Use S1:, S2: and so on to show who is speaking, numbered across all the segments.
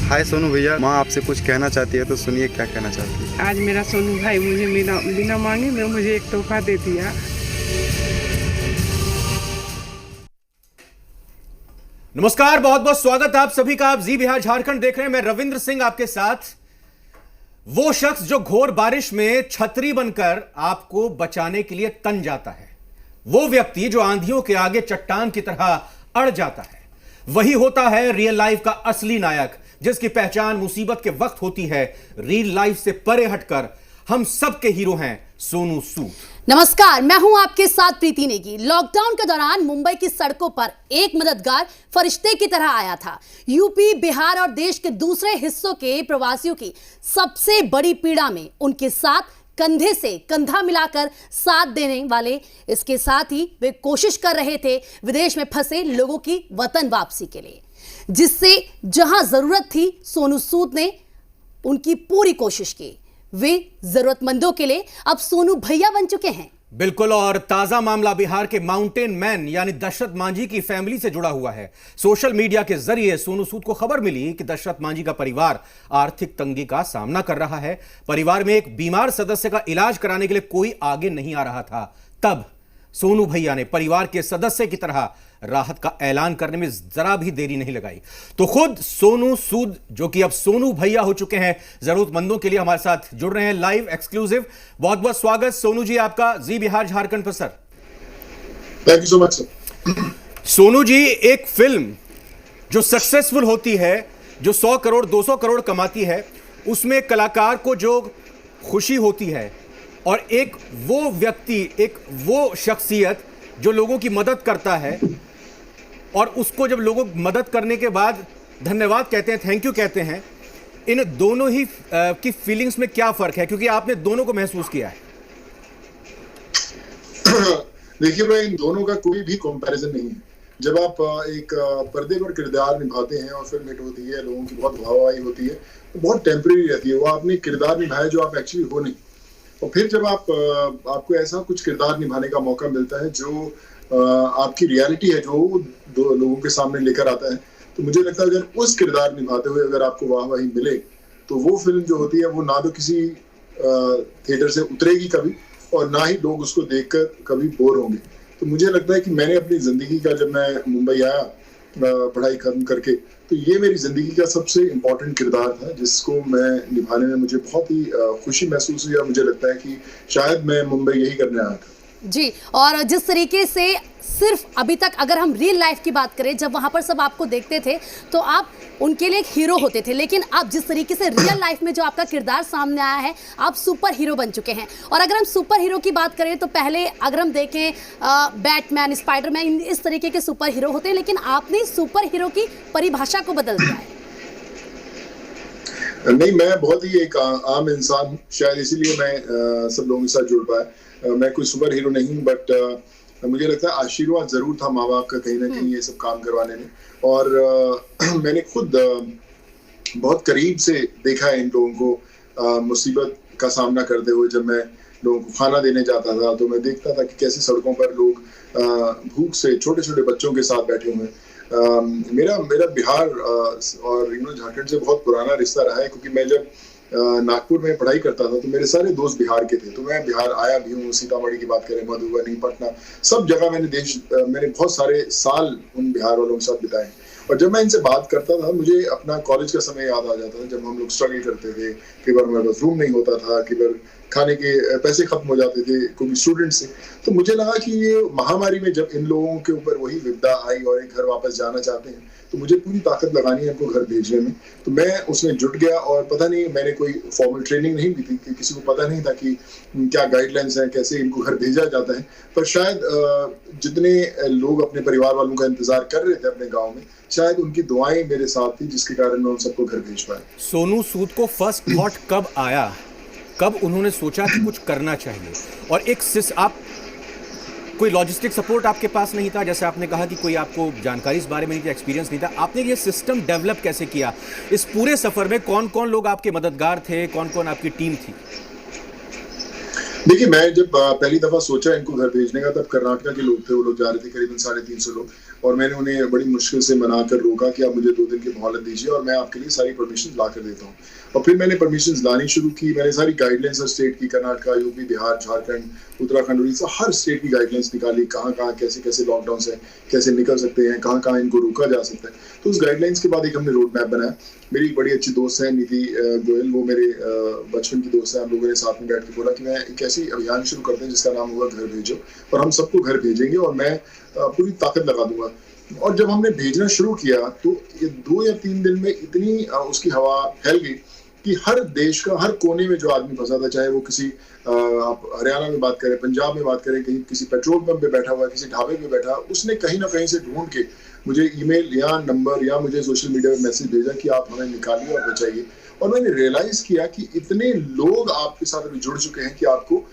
S1: हाय सोनू भैया, माँ आपसे कुछ कहना चाहती है तो सुनिए क्या कहना चाहती है।
S2: आज मेरा सोनू भाई मुझे बिना मांगे में मुझे एक तोहफा दे दिया।
S3: नमस्कार, बहुत बहुत स्वागत है आप सभी का। आप जी बिहार झारखंड देख रहे हैं। मैं रविंद्र सिंह आपके साथ। वो शख्स जो घोर बारिश में छतरी बनकर आपको बचाने के लिए तन जाता है, वो व्यक्ति जो आंधियों के आगे चट्टान की तरह अड़ जाता है, वही होता है रियल लाइफ का असली नायक, जिसकी पहचान मुसीबत के वक्त होती है। रियल लाइफ से परे हटकर हम सब के हीरो हैं सोनू सूद।
S4: नमस्कार, मैं हूं आपके साथ प्रीति नेगी। लॉकडाउन के दौरान मुंबई की सड़कों पर एक मददगार फरिश्ते की तरह आया था। यूपी, बिहार और देश के दूसरे हिस्सों के प्रवासियों की सबसे बड़ी पीड़ा में उनके साथ कंधे से कंधा मिलाकर साथ देने वाले, इसके साथ ही वे कोशिश कर रहे थे विदेश में फंसे लोगों की वतन वापसी के लिए, जिससे जहां जरूरत थी सोनू सूद ने उनकी पूरी कोशिश की। वे जरूरतमंदों के लिए अब सोनू भैया बन चुके हैं।
S3: बिल्कुल, और ताजा मामला बिहार के माउंटेन मैन यानी दशरथ मांझी की फैमिली से जुड़ा हुआ है। सोशल मीडिया के जरिए सोनू सूद को खबर मिली कि दशरथ मांझी का परिवार आर्थिक तंगी का सामना कर रहा है। परिवार में एक बीमार सदस्य का इलाज कराने के लिए कोई आगे नहीं आ रहा था। तब सोनू भैया ने परिवार के सदस्य की तरह राहत का ऐलान करने में जरा भी देरी नहीं लगाई। तो खुद सोनू सूद, जो कि अब सोनू भैया हो चुके हैं, जरूरतमंदों के लिए हमारे साथ जुड़ रहे हैं लाइव एक्सक्लूसिव। बहुत बहुत स्वागत सोनू जी आपका जी बिहार झारखंड पर। Sir,
S5: thank you so much sir.
S3: Sonu ji, एक फिल्म जो सक्सेसफुल होती है, जो 100 करोड़ 200 करोड़ कमाती है, उसमें कलाकार को जो खुशी होती है, और एक वो व्यक्ति, एक वो शख्सियत जो लोगों की मदद करता है, और उसको जब लोगों मदद करने के बाद धन्यवाद कहते हैं, थैंक यू कहते हैं, इन दोनों ही की फीलिंग्स में क्या फर्क है? क्योंकि आपने दोनों को महसूस किया है।
S5: देखिए, मैं इन दोनों का कोई भी कंपैरिजन नहीं है। जब आप एक पर्दे पर किरदार निभाते हैं और फिल्म हिट होती है, लोगों की बहुत वाहवाही होती है, तो बहुत टेम्परेरी रहती है। वो आपने किरदार निभाया जो आप एक्चुअली हो नहीं। और फिर जब आपको ऐसा कुछ किरदार निभाने का मौका मिलता है जो आपकी रियलिटी है, जो दो लोगों के सामने लेकर आता है, तो मुझे लगता है अगर उस किरदार निभाते हुए अगर आपको वाहवाही मिले, तो वो फिल्म जो होती है वो ना तो किसी थिएटर से उतरेगी कभी, और ना ही लोग उसको देखकर कभी बोर होंगे। तो मुझे लगता है कि मैंने अपनी जिंदगी का, जब मैं मुंबई आया पढ़ाई खत्म करके, तो ये मेरी जिंदगी का सबसे इम्पोर्टेंट किरदार था, जिसको मैं निभाने में मुझे बहुत ही खुशी महसूस हुई। और मुझे लगता है कि शायद मैं मुंबई यही करने आया था
S4: जी। और जिस तरीके से सिर्फ अभी तक अगर हम रियल लाइफ की बात करें, जब वहां पर सब आपको देखते थे तो आप उनके लिए एक हीरो होते थे, लेकिन अब जिस तरीके से रियल लाइफ में जो आपका किरदार सामने आया है, आप सुपर हीरो बन चुके हैं। और अगर हम सुपर हीरो की बात करें तो पहले अगर हम देखें बैटमैन, स्पाइडरमैन, इस तरीके के सुपर हीरो होते हैं, लेकिन आपने सुपर हीरो की परिभाषा को बदल दिया है।
S5: नहीं, मैं बहुत ही एक आम इंसान हूँ, शायद इसीलिए मैं सब लोगों के साथ जुड़ पाया। मैं कोई सुपर हीरो नहीं हूँ, बट मुझे लगता है आशीर्वाद जरूर था माँ बाप का कहीं ना कहीं ये सब काम करवाने में। और मैंने खुद बहुत करीब से देखा है इन लोगों को मुसीबत का सामना करते हुए। जब मैं लोगों को खाना देने जाता था तो मैं देखता था कि कैसे सड़कों पर लोग भूख से, छोटे छोटे बच्चों के साथ बैठे हुए हैं। मेरा बिहार और झारखंड से बहुत पुराना रिश्ता रहा है, क्योंकि मैं जब नागपुर में पढ़ाई करता था तो मेरे सारे दोस्त बिहार के थे। तो मैं बिहार आया भी हूँ, सीतामढ़ी की बात करें, मधुबनी, पटना, सब जगह मैंने बहुत सारे साल उन बिहार वालों के साथ बिताए। और जब मैं इनसे बात करता था, मुझे अपना कॉलेज का समय याद आ जाता था, जब हम लोग स्ट्रगल करते थे। कई बार हमारे पास रूम नहीं होता था, कई बार खाने के पैसे खत्म हो जाते थे कोई स्टूडेंट से। तो मुझे लगा कि ये महामारी में जब इन लोगों के ऊपर वही विपदा आई और एक घर वापस जाना चाहते हैं, तो मुझे पूरी ताकत लगानी है इनको घर भेजने में। तो मैं उसमें जुट गया। और पता नहीं, मैंने कोई फॉर्मल ट्रेनिंग नहीं दी थी, किसी को पता नहीं था कि क्या गाइडलाइंस हैं, कैसे इनको घर भेजा जाता है। पर शायद जितने लोग अपने परिवार वालों का इंतजार कर रहे थे अपने गाँव में, शायद उनकी दुआएं मेरे साथ थी, जिसके कारण मैं उन सबको घर भेज पाया।
S3: सोनू सूद को फर्स्ट थॉट कब आया, कब उन्होंने सोचा कि कुछ करना चाहिए? और एक आप कोई लॉजिस्टिक सपोर्ट आपके पास नहीं था, जैसे आपने कहा कि कोई आपको जानकारी इस बारे में नहीं थी, एक्सपीरियंस नहीं था, आपने ये सिस्टम डेवलप कैसे किया? इस पूरे सफर में कौन कौन लोग आपके मददगार थे, कौन कौन आपकी टीम थी?
S5: देखिए, मैं जब पहली दफा सोचा इनको घर भेजने का, तब कर्नाटक के लोग थे, वो लोग जा रहे थे, करीबन 350 लोग। और मैंने उन्हें बड़ी मुश्किल से मनाकर रोका कि आप मुझे 2 दिन की मोहलत दीजिए और मैं आपके लिए सारी परमिशन ला कर देता हूँ। और फिर मैंने परमिशन लानी शुरू की। मैंने सारी गाइडलाइंस हर स्टेट की, कर्नाटका, यूपी, बिहार, झारखंड, उत्तराखंड, उड़ीसा, हर स्टेट की गाइडलाइंस निकाली, कहाँ कहाँ कैसे कैसे लॉकडाउन है, कैसे निकल सकते हैं, कहाँ कहाँ इनको रोका जा सकता है। तो उस गाइडलाइंस के बाद एक हमने रोड मैप बनाया। मेरी एक बड़ी अच्छी दोस्त है नीति गोयल, वो मेरे बचपन की दोस्त है। हम लोगों ने साथ में बैठ के बोला कि मैं एक ऐसी अभियान शुरू करते हैं जिसका नाम होगा घर भेजो, और हम सबको घर भेजेंगे और मैं पूरी ताकत लगा दूंगा। और जब हमने भेजना शुरू किया तो ये 2 या 3 दिन में इतनी उसकी हवा फैल गई कि हर देश का हर कोने में जो आदमी फंसा था, चाहे वो किसी आप हरियाणा में बात करें, पंजाब में बात करें, कहीं किसी पेट्रोल पंप पे बैठा हुआ है, किसी ढाबे पे बैठा, उसने कहीं ना कहीं से ढूंढ के मुझे ईमेल या नंबर या मुझे सोशल मीडिया पे मैसेज भेजा कि आप हमें निकालिए और बचाइए। और मैंने रियलाइज किया कि इतने लोग आपके साथ अभी जुड़ चुके हैं कि आपको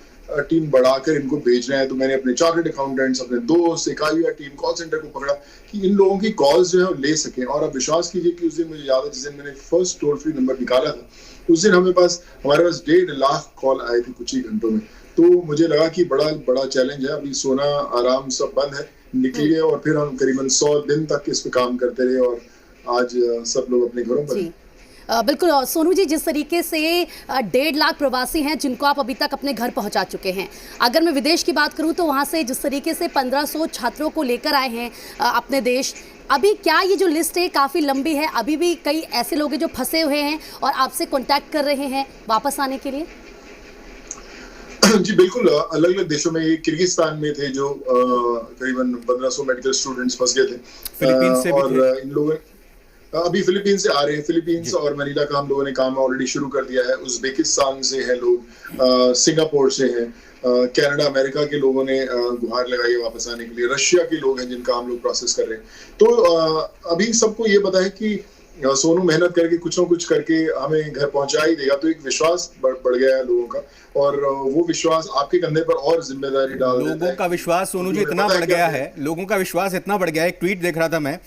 S5: टीम बढ़ाकर इनको भेजना है। तो मैंने अपने चार्टर्ड अकाउंटेंट्स, अपने दोस्त, एक IUI टीम, कॉल सेंटर को पकड़ा कि इन लोगों की कॉल्स जो है वो ले सकें। और आप विश्वास कीजिए कि उस दिन मुझे याद है, जिस दिन मैंने फर्स्ट टोल फ्री नंबर निकाला था, उस दिन हमारे पास 1.5 लाख कॉल आए थे कुछ ही घंटों में। तो मुझे लगा कि बड़ा चैलेंज है। अभी सोना आराम सब बंद है, निकलिए। और फिर हम करीबन 100 दिन तक इस पे काम करते रहे और आज सब लोग अपने घरों पर।
S4: बिल्कुल। और सोनू जी, जिस तरीके से 1.5 लाख प्रवासी हैं जिनको आप अभी तक अपने घर पहुंचा चुके हैं, अगर मैं विदेश की बात करूं तो वहां से जिस तरीके से 1500 छात्रों को लेकर आए हैं अपने देश, अभी क्या ये जो लिस्ट है काफ़ी लंबी है? अभी भी कई ऐसे लोग हैं जो फंसे हुए हैं और आपसे कॉन्टैक्ट कर रहे हैं वापस आने के लिए?
S5: जी बिल्कुल। अलग अलग देशों में, ये किर्गिस्तान में थे जो करीबन 1500 मेडिकल स्टूडेंट्स फंस गए थे।
S3: फिलीपींस से
S5: और इन लोगों अभी फिलीपींस से आ रहे हैं। फिलीपींस और मनीला का हम लोगों ने काम ऑलरेडी शुरू कर दिया है। उज्बेकिस्तान से हैं लोग, सिंगापुर से हैं, कनाडा, अमेरिका के लोगों ने गुहार लगाई है वापस आने के लिए। रशिया के लोग हैं जिनका हम लोग प्रोसेस कर रहे हैं। तो अभी सबको ये पता है कि सोनू मेहनत करके कुछ ना कुछ करके हमें घर पहुंचा ही देगा। तो एक विश्वास बढ़ गया है लोगों का, और वो विश्वास आपके कंधे पर और जिम्मेदारी डाल देता है।
S3: लोगों का विश्वास सोनू जी इतना बढ़ गया है, लोगों का विश्वास इतना बढ़ गया है। एक ट्वीट देख रहा था मैं,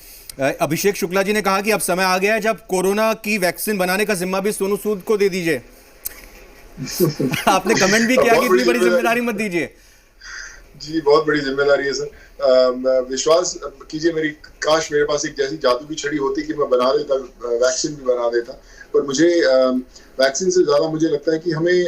S3: अभिषेक शुक्ला जी ने कहा कि अब समय आ गया है जब कोरोना की वैक्सीन बनाने का जिम्मा भी सोनू सूद को दे दीजिए। आपने कमेंट भी किया कि इतनी बड़ी जिम्मेदारी मत दीजिए।
S5: जी बहुत बड़ी जिम्मेदारी है सर। विश्वास कीजिए, मेरी काश मेरे पास एक जैसी जादू की छड़ी होती कि मैं बना देता, वैक्सीन भी बना देता। पर मुझे वैक्सीन से ज्यादा मुझे लगता है कि हमें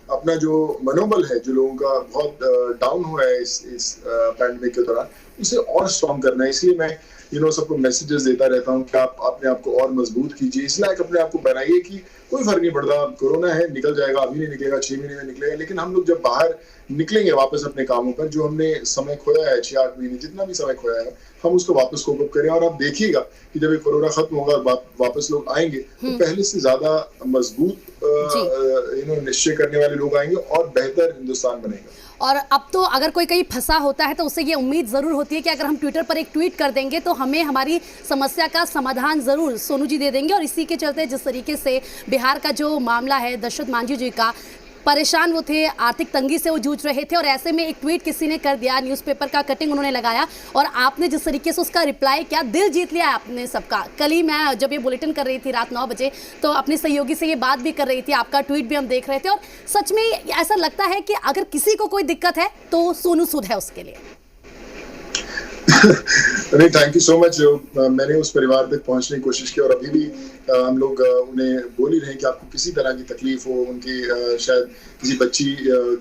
S5: अपना जो मनोबल है, जो लोगों का बहुत डाउन हुआ है इस पैंडेमिक के दौरान, उसे और स्ट्रॉन्ग करना है। इसलिए मैं सबको मैसेजेस देता रहता हूँ कि आप अपने आप को और मजबूत कीजिए, इस लायक अपने आप को बनाइए कि कोई फर्क नहीं पड़ता। कोरोना है, निकल जाएगा, अभी नहीं निकलेगा, 6 महीने में निकलेगा, लेकिन हम लोग जब बाहर निकलेंगे वापस अपने कामों पर, जो हमने समय खोया है 6-8 महीने, जितना भी समय खोया है, हम उसको वापस कोप अप करें। और आप देखिएगा कि जब ये कोरोना खत्म होगा और वापस लोग आएंगे तो पहले से ज्यादा मजबूत निश्चय करने वाले लोग आएंगे और बेहतर हिंदुस्तान बनेगा।
S4: और अब तो अगर कोई कहीं फंसा होता है तो उससे ये उम्मीद ज़रूर होती है कि अगर हम ट्विटर पर एक ट्वीट कर देंगे तो हमें हमारी समस्या का समाधान ज़रूर सोनू जी दे देंगे। और इसी के चलते जिस तरीके से बिहार का जो मामला है, दशरथ मांझी जी का, परेशान वो थे, आर्थिक तंगी से वो जूझ रहे थे, और ऐसे में एक ट्वीट किसी ने कर दिया, न्यूज़पेपर का कटिंग उन्होंने लगाया और आपने जिस तरीके से उसका रिप्लाई किया, दिल जीत लिया आपने सबका। कल ही मैं जब ये बुलेटिन कर रही थी रात 9 बजे तो अपने सहयोगी से ये बात भी कर रही थी, आपका ट्वीट भी हम देख रहे थे, और सच में ऐसा लगता है कि अगर किसी को कोई दिक्कत है तो सोनू सूद है उसके लिए।
S5: नहीं, थैंक यू सो मच। मैंने उस परिवार तक पहुंचने की कोशिश की और अभी भी हम लोग उन्हें बोल ही रहे हैं कि आपको किसी तरह की तकलीफ हो, उनकी शायद किसी बच्ची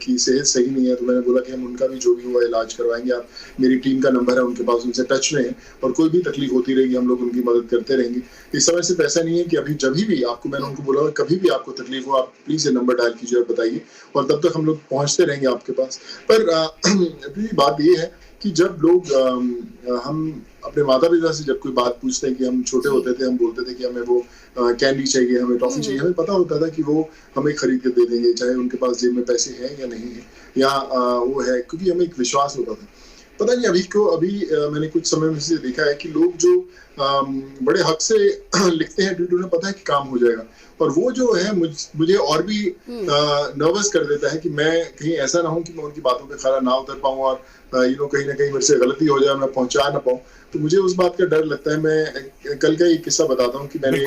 S5: की सेहत सही नहीं है, तो मैंने बोला कि हम उनका भी जो भी हुआ इलाज करवाएंगे। आप, मेरी टीम का नंबर है उनके पास, उनसे टच में है, और कोई भी तकलीफ होती रहेगी हम लोग उनकी मदद करते रहेंगे। इस समय सिर्फ ऐसा नहीं है कि अभी जब भी आपको, मैंने उनको बोला कभी भी आपको तकलीफ हो आप प्लीज ये नंबर डायल कीजिए और बताइए, और तब तक हम लोग पहुंचते रहेंगे आपके पास। पर अभी बात ये है कि जब लोग हम अपने माता पिता से जब कोई बात पूछते हैं कि हम छोटे होते थे, हम बोलते थे कि हमें वो कैंडी चाहिए, हमें टॉफी चाहिए, हमें पता होता था कि वो हमें खरीद के दे देंगे, चाहे उनके पास जेब में पैसे हैं या नहीं है, या वो है, क्योंकि हमें एक विश्वास होता था। पता नहीं अभी मैंने कुछ समय में से देखा है कि लोग जो बड़े हक से लिखते हैं ट्वीट, उन्हें पता है कि काम हो जाएगा, और वो जो है मुझे और भी नर्वस कर देता है कि मैं कहीं ऐसा ना हो कि मैं उनकी बातों पे खरा ना उतर पाऊं और कहीं ना कहीं मेरे से गलती हो जाए, मैं पहुंचा ना पाऊं। तो मुझे उस बात का डर लगता है। मैं कल का एक किस्सा बताता हूँ कि मैंने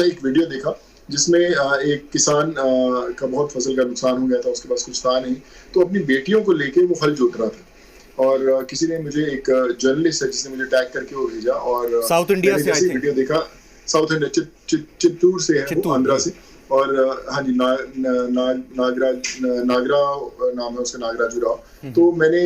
S5: एक वीडियो देखा जिसमें एक किसान का बहुत फसल का नुकसान हो गया था, उसके पास कुछ था नहीं, तो अपनी बेटियों को लेके वो हल जोत रहा था। और किसी ने मुझे एक जर्नलिस्ट है जिसने मुझे टैग करके वो भेजा और
S3: साउथ इंडिया से आई
S5: वीडियो देखा। साउथ इंडिया चित्तूर से है वो, आंध्रा से। और हाँ जी, नागरा नाम है उसका, नागराजू राव। तो मैंने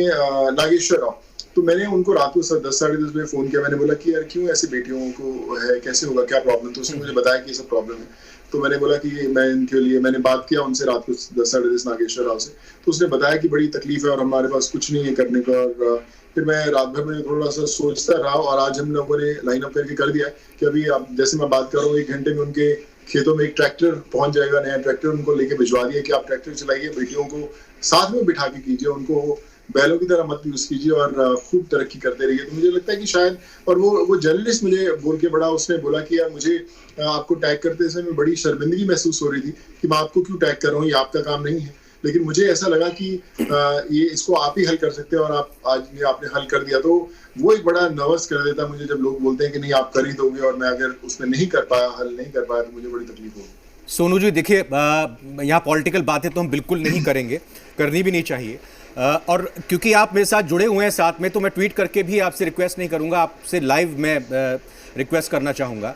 S5: नागेश्वर राव, तो मैंने उनको रात को 10 साढ़े 10 बजे फोन किया। मैंने बोला कि यार क्यों ऐसे बेटियों को है, कैसे होगा, क्या प्रॉब्लम। तो उसने मुझे बताया कि ये सब प्रॉब्लम है। तो मैंने बोला कि मैं इनके लिए, मैंने बात किया उनसे रात को 10 साढ़े 10 नागेश्वर राव से। तो उसने बताया कि बड़ी तकलीफ है और हमारे पास कुछ नहीं है करने का। और फिर मैं रात भर में थोड़ा सा सोचता रहा और आज हम लोगों ने लाइन अप करके कर दिया कि अभी आप जैसे मैं बात कर रहा हूँ 1 घंटे में उनके खेतों में एक ट्रैक्टर पहुंच जाएगा, नया ट्रैक्टर उनको लेके भिजवा दिया कि आप ट्रैक्टर चलाइए, बेटियों को साथ में बिठा के कीजिए, उनको बैलों की तरह मत यूज कीजिए और खूब तरक्की करते रहिए। तो मुझे लगता है कि शायद, और वो जर्नलिस्ट मुझे बोल के बड़ा, उसने बोला कि यार मुझे आपको टैग करते समय बड़ी शर्मिंदगी महसूस हो रही थी कि मैं आपको क्यों टैग कर रहा हूँ, ये आपका काम नहीं है। लेकिन मुझे ऐसा लगा कि ये इसको आप ही हल कर सकते हैं और आप आज ये आपने हल कर दिया। तो वो एक बड़ा नर्वस कर देता मुझे जब लोग बोलते हैं कि नहीं आप कर ही दोगे और मैं अगर उसमें नहीं कर पाया, हल नहीं कर पाया, तो मुझे बड़ी तकलीफ होगी।
S3: सोनू जी देखिए, यहाँ पॉलिटिकल बातें तो हम बिल्कुल नहीं करेंगे, करनी भी नहीं चाहिए। और क्योंकि आप मेरे साथ जुड़े हुए हैं साथ में, तो मैं ट्वीट करके भी आपसे रिक्वेस्ट नहीं करूंगा, आपसे लाइव मैं रिक्वेस्ट करना चाहूँगा।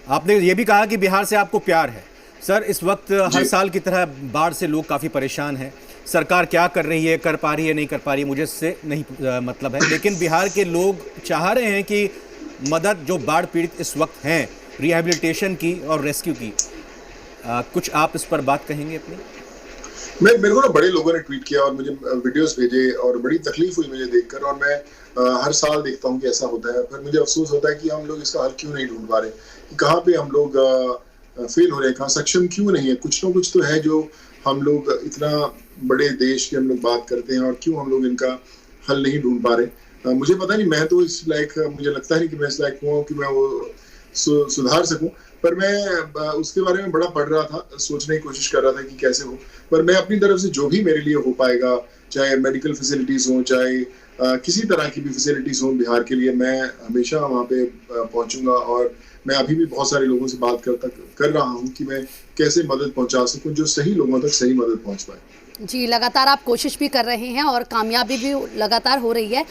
S3: आपने ये भी कहा कि बिहार से आपको प्यार है। सर, इस वक्त हर साल की तरह बाढ़ से लोग काफ़ी परेशान हैं। सरकार क्या कर रही है, कर पा रही है, नहीं कर पा रही है, मुझे इससे नहीं मतलब है। लेकिन बिहार के लोग चाह रहे हैं कि मदद जो बाढ़ पीड़ित इस वक्त हैं, रिहैबिलिटेशन की और रेस्क्यू की, कुछ आप इस पर बात कहेंगे अपनी?
S5: मेरे को ना बड़े लोगों ने ट्वीट किया और मुझे वीडियोस भेजे और बड़ी तकलीफ हुई मुझे देखकर। और मैं हर साल देखता हूँ कि ऐसा होता है, फिर मुझे अफसोस होता है कि हम लोग इसका हल क्यों नहीं ढूंढ पा रहे, कि कहाँ पे हम लोग फेल हो रहे हैं, कहाँ सक्षम क्यों नहीं है। कुछ ना कुछ तो है जो हम लोग, इतना बड़े देश की हम लोग बात करते हैं और क्यों हम लोग इनका हल नहीं ढूंढ पा रहे। मुझे पता नहीं, मैं तो इस लायक, मुझे लगता है कि मैं इस लायक हुआ कि मैं वो सुधार सकूं, पर मैं उसके बारे में बड़ा पढ़ रहा था, सोचने की कोशिश कर रहा था कि कैसे हो। पर मैं अपनी तरफ से जो भी मेरे लिए हो पाएगा, चाहे मेडिकल फैसिलिटीज हो, चाहे किसी तरह की भी फैसिलिटीज हो बिहार के लिए, मैं हमेशा वहाँ पे पहुंचूंगा। और मैं अभी भी बहुत सारे लोगों से बात कर रहा हूँ कि मैं कैसे मदद पहुंचा सकूं जो सही लोगों तक सही मदद पहुंच पाए।
S4: जी, लगातार आप कोशिश भी कर रहे हैं और कामयाबी भी लगातार हो रही है।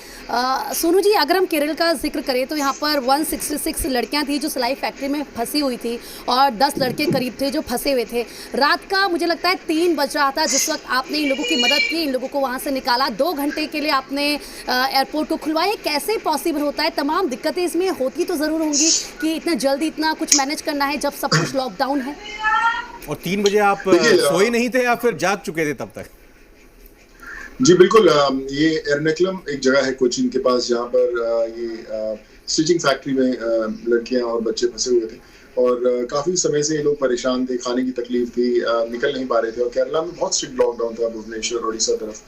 S4: सोनू जी, अगर हम केरल का जिक्र करें तो यहाँ पर 166 लड़कियाँ थी जो सिलाई फैक्ट्री में फंसी हुई थी और 10 लड़के करीब थे जो फंसे हुए थे। रात का मुझे लगता है 3 बज रहा था जिस वक्त आपने इन लोगों की मदद की, इन लोगों को वहाँ से निकाला। 2 घंटे के लिए आपने एयरपोर्ट को खुलवाया। कैसे पॉसिबल होता है? तमाम दिक्कतें इसमें होती तो ज़रूर होंगी कि इतना जल्दी इतना कुछ मैनेज करना है जब सब कुछ लॉकडाउन है।
S3: और 3 बजे आप सोए नहीं थे या फिर जाग चुके थे तब तक?
S5: जी बिल्कुल, ये एर्नाकुलम एक जगह है कोचीन के पास जहाँ पर ये स्टिचिंग फैक्ट्री में लड़कियां और बच्चे फंसे हुए थे और काफी समय से ये लोग परेशान थे, खाने की तकलीफ थी, निकल नहीं पा रहे थे। और केरला में बहुत स्ट्रिक्ट लॉकडाउन था, भुवनेश्वर उड़ीसा तरफ।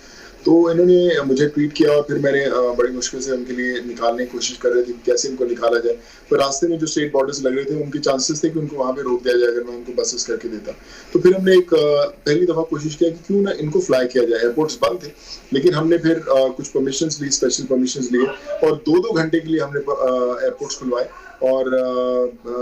S5: तो इन्होंने मुझे ट्वीट किया और फिर मैंने बड़ी मुश्किल से उनके लिए निकालने की कोशिश कर रहे थे कैसे इनको निकाला जाए। तो रास्ते में जो स्टेट बॉर्डर्स लग रहे थे उनके चांसेस थे कि उनको वहाँ पे रोक दिया जाए अगर मैं उनको बसेस करके देता। तो फिर हमने एक पहली दफा कोशिश किया कि क्यों ना इनको फ्लाई किया जाए। एयरपोर्ट्स बंद थे, लेकिन हमने फिर कुछ परमिशंस ली, स्पेशल परमिशंस लिए और 2-2 घंटे के लिए हमने एयरपोर्ट्स खुलवाए। और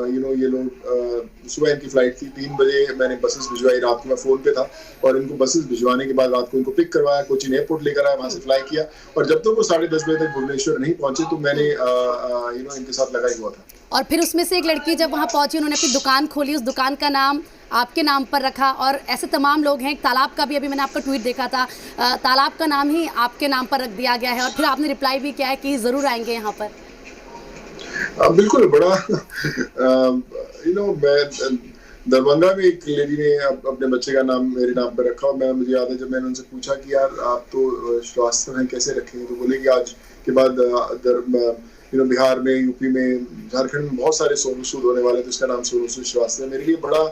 S5: ये लोग सुबह इनकी फ्लाइट थी, 3 बजे मैंने बसेस भिजवाई। रात को मैं फोन पे था और इनको बसेस भिजवाने के बाद रात को इनको पिक करवाया, कोचीन एयरपोर्ट लेकर आया, वहां से फ्लाई किया। और जब तक वो 10:30 बजे तक भुवनेश्वर नहीं पहुंचे तो मैंने इनके साथ लगा ही हुआ था।
S4: और फिर उसमें से एक लड़की जब वहाँ पहुंची, उन्होंने अपनी दुकान खोली, उस दुकान का नाम आपके नाम पर रखा। और ऐसे तमाम लोग हैं। तालाब का भी अभी मैंने आपका ट्वीट देखा था, तालाब का नाम ही आपके नाम पर रख दिया गया है। और फिर आपने रिप्लाई भी किया है कि ज़रूर आएंगे यहाँ पर।
S5: बिल्कुल, बड़ा मैं दरभंगा में एक लेडी ने अपने बच्चे का नाम मेरे नाम पर रखा। और मुझे याद है जब मैंने उनसे पूछा कि यार आप तो श्रीवास्तव हैं, कैसे रखेंगे, तो बोले कि आज के बाद बिहार में, यूपी में, झारखंड में बहुत सारे सोनू सूद होने वाले थे, उसका नाम सोनू सूद श्रीवास्तव है। मेरे लिए बड़ा,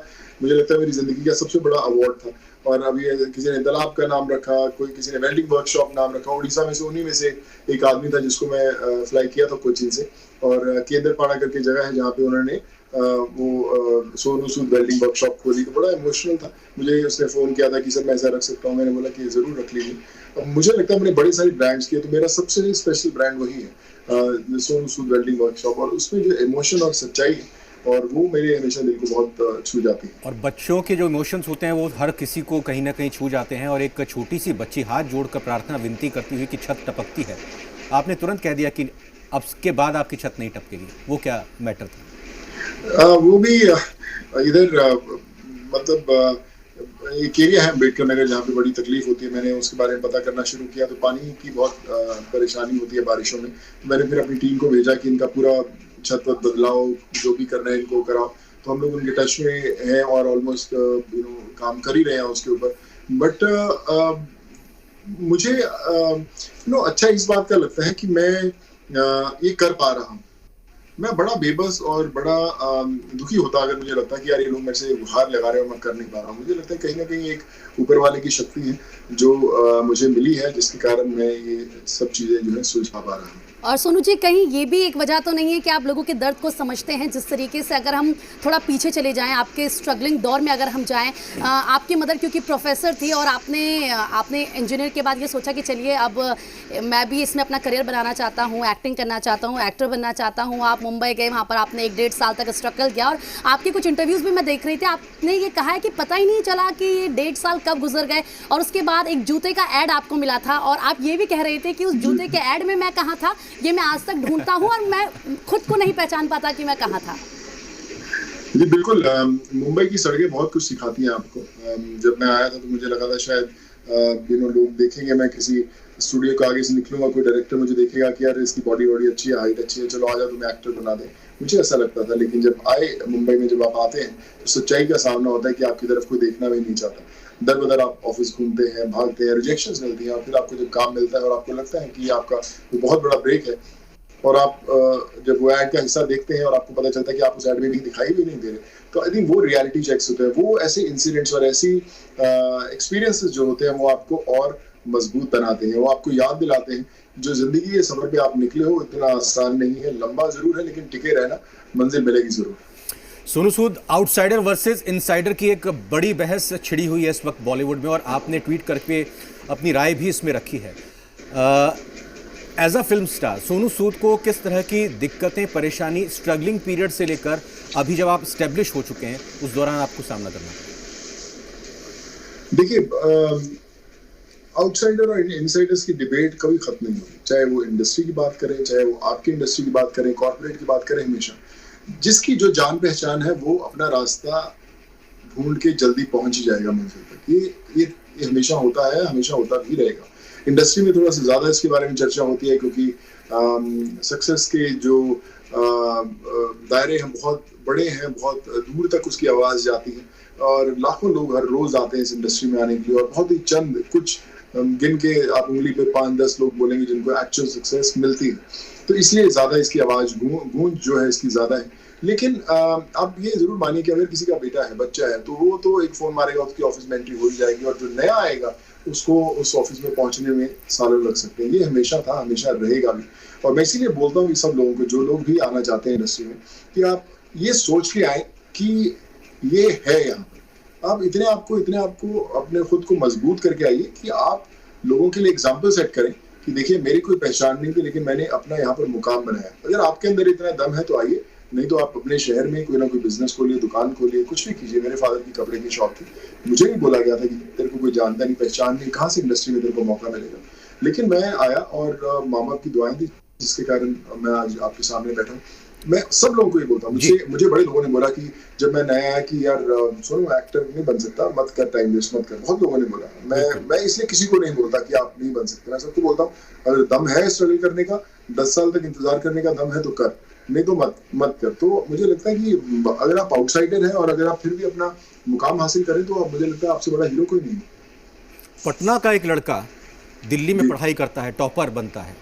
S5: मुझे लगता है मेरी जिंदगी का सबसे बड़ा अवार्ड था। और अभी किसी ने तालाब का नाम रखा, कोई किसी ने वेल्डिंग वर्कशॉप नाम रखा। उड़ीसा में से उन्हीं में से एक आदमी था जिसको मैं फ्लाई किया था कोचीन से। और केंद्रपाड़ा करके जगह है जहाँ पे उन्होंने वो सोनू सूद वेल्डिंग वर्कशॉप खोली। तो बड़ा इमोशनल था। मुझे उसने फोन किया था कि सर मैं ऐसा रख सकता हूँ। मैंने बोला कि जरूर रख लीजिए। मुझे लगता है मैंने बड़े सारे ब्रांड्स किए, तो मेरा सबसे स्पेशल ब्रांड वही है, सोनू सूद वेल्डिंग वर्कशॉप। और उसमें जो इमोशन और सच्चाई है और वो मेरे हमेशा दिल को बहुत छू जाती है।
S3: और बच्चों के जो इमोशंस होते हैं वो हर किसी को कहीं ना कहीं छू जाते हैं। और एक छोटी सी बच्ची हाथ जोड़कर प्रार्थना विनती करती हुई कि छत टपकती है आपने तुरंत कह दिया कि अब के बाद आपकी छत नहीं टपकेगी, वो क्या मैटर था?
S5: वो भी इधर मतलब एक एरिया है अम्बेडकर नगर जहाँ पे बड़ी तकलीफ होती है। मैंने उसके बारे में पता करना शुरू किया तो पानी की बहुत परेशानी होती है बारिशों में। मैंने फिर अपनी टीम को भेजा कि इनका पूरा छत बदलाव, जो भी करना है इनको कराओ। तो हम लोग उनके टच में हैं और ऑलमोस्ट काम कर ही रहे हैं उसके ऊपर। बट मुझे अच्छा इस बात का लगता है कि मैं ये कर पा रहा हूँ। मैं बड़ा बेबस और बड़ा दुखी होता अगर मुझे लगता कि यार ये लोग मेरे से गुहार लगा रहे हैं और मैं कर नहीं पा रहा हूँ। मुझे लगता है कहीं ना कहीं एक ऊपर वाले की शक्ति है जो मुझे मिली है, जिसके कारण मैं ये सब चीज़ें जो है सुलझा पा रहा हूँ।
S4: और सोनू जी, कहीं ये भी एक वजह तो नहीं है कि आप लोगों के दर्द को समझते हैं? जिस तरीके से अगर हम थोड़ा पीछे चले जाएं, आपके स्ट्रगलिंग दौर में अगर हम जाएं, आपकी मदर क्योंकि प्रोफेसर थी और आपने इंजीनियर के बाद ये सोचा कि चलिए अब मैं भी इसमें अपना करियर बनाना चाहता हूँ, एक्टिंग करना चाहता हूँ, एक्टर बनना चाहता हूँ। आप मुंबई गए, वहाँ पर आपने 1-1.5 साल तक स्ट्रगल किया और आपके कुछ इंटरव्यूज़ भी मैं देख रही थी, आपने ये कहा है कि पता ही नहीं चला कि ये 1.5 साल कब गुजर गए। और उसके बाद एक जूते का ऐड आपको मिला था और आप ये भी कह रहे थे कि उस जूते के ऐड में मैं कहाँ था, ये मैं आज तक ढूंढता हूँ और मैं खुद को नहीं पहचान पाता कि मैं कहाँ था।
S5: जी बिल्कुल, मुंबई की सड़कें बहुत कुछ सिखाती हैं आपको। जब मैं आया था तो मुझे लगा था शायद लोग देखेंगे, मैं किसी स्टूडियो के आगे से निकलूंगा, कोई डायरेक्टर मुझे देखेगा कि यार इसकी बॉडी अच्छी है, हाइट अच्छी है, चलो आजा तुम्हें एक्टर बना दे। मुझे ऐसा लगता था। लेकिन जब आए मुंबई में, जब आप आते हैं तो सच्चाई का सामना होता है कि आपकी तरफ कोई देखना भी नहीं चाहता। दर बदर आप ऑफिस घूमते हैं, भागते हैं, रिजेक्शंस मिलती हैं और फिर आपको जब काम मिलता है और आपको लगता है कि ये आपका बहुत बड़ा ब्रेक है और आप जब वो ऐड का हिस्सा देखते हैं और आपको पता चलता है कि आप उस ऐड में भी दिखाई भी नहीं दे रहे, तो आई थिंक वो रियलिटी चेक्स होते हैं। वो ऐसे इंसिडेंट्स और ऐसी एक्सपीरियंसेस जो होते हैं वो आपको और मजबूत बनाते हैं, वो आपको याद दिलाते हैं जो जिंदगी के सफर पे आप निकले हो इतना आसान नहीं है, लंबा जरूर है लेकिन टिके रहना, मंजिल मिलेगी जरूर।
S3: Sonu Sood, outsider versus insider की एक बड़ी बहस छिड़ी हुई है इस वक्त बॉलीवुड में और आपने ट्वीट करके अपनी राय भी इसमें रखी है। As a film star Sonu Sood को किस तरह की दिक्कतें, परेशानी, स्ट्रगलिंग पीरियड से लेकर अभी जब आप स्टेब्लिश हो चुके हैं उस दौरान आपको सामना करना पड़ा?
S5: देखिए, आउटसाइडर और इनसाइडर्स की डिबेट कभी खत्म नहीं होगी। चाहे वो इंडस्ट्री की बात करें, चाहे वो आपकी इंडस्ट्री की बात करें, कॉर्पोरेट की बात करें, हमेशा जिसकी जो जान पहचान है वो अपना रास्ता ढूंढ के जल्दी पहुंच ही जाएगा मंजिल तक। ये हमेशा होता है, हमेशा होता भी रहेगा। इंडस्ट्री में थोड़ा सा ज्यादा इसके बारे में चर्चा होती है क्योंकि सक्सेस के जो दायरे हैं बहुत बड़े हैं, बहुत दूर तक उसकी आवाज जाती है और लाखों लोग हर रोज आते हैं इस इंडस्ट्री में आने के लिए और बहुत ही चंद कुछ गिन के आप उंगली पे 5-10 लोग बोलेंगे जिनको एक्चुअल सक्सेस मिलती है। तो इसलिए ज्यादा इसकी आवाज गूंज जो है इसकी ज्यादा है। लेकिन आप ये जरूर मानिए कि अगर किसी का बेटा है, बच्चा है, तो वो तो एक फोन मारेगा, उसकी ऑफिस में एंट्री हो जाएगी और जो नया आएगा उसको उस ऑफिस में पहुंचने में सालों लग सकते हैं। ये हमेशा था, हमेशा रहेगा भी। और मैं इसीलिए बोलता हूँ कि सब लोगों को, जो लोग भी आना चाहते हैं इंडस्ट्री में, कि आप ये सोच के आए कि ये है यहाँ पर। आप इतने आपको अपने खुद को मजबूत करके आइए कि आप लोगों के लिए एग्जाम्पल सेट करें कि देखिए मेरी कोई पहचान नहीं थी लेकिन मैंने अपना यहाँ पर मुकाम बनाया। अगर आपके अंदर इतना दम है तो आइए, नहीं तो आप अपने शहर में कोई ना कोई बिजनेस खोलिए, दुकान खोलिए, कुछ भी कीजिए। मेरे फादर की कपड़े की शॉप थी, मुझे भी बोला गया था कि तेरे को कोई जानता नहीं, पहचान नहीं, कहाँ से इंडस्ट्री में तेरे को मौका मिलेगा। लेकिन मैं आया और माँ बाप की दुआएं थी जिसके कारण मैं आज आपके सामने बैठा हूँ। मैं सब लोगों को ये बोलता हूँ, मुझे बड़े लोगों ने बोला कि जब मैं नया आया कि यार सोनू एक्टर नहीं बन सकता, मत कर, टाइम वेस्ट मत कर। बहुत लोगों ने बोला। मैं इसलिए किसी को नहीं बोलता कि आप नहीं बन सकते। मैं सबको बोलता हूँ अगर दम है स्ट्रगल करने का, 10 साल तक इंतजार करने का दम है तो कर, नहीं तो मत कर। तो मुझे लगता है कि अगर आप आउटसाइडर हैं और अगर आप फिर भी अपना मुकाम हासिल करें तो मुझे लगता है आपसे बड़ा हीरो कोई नहीं है।
S3: पटना का एक लड़का दिल्ली में पढ़ाई करता है, टॉपर बनता है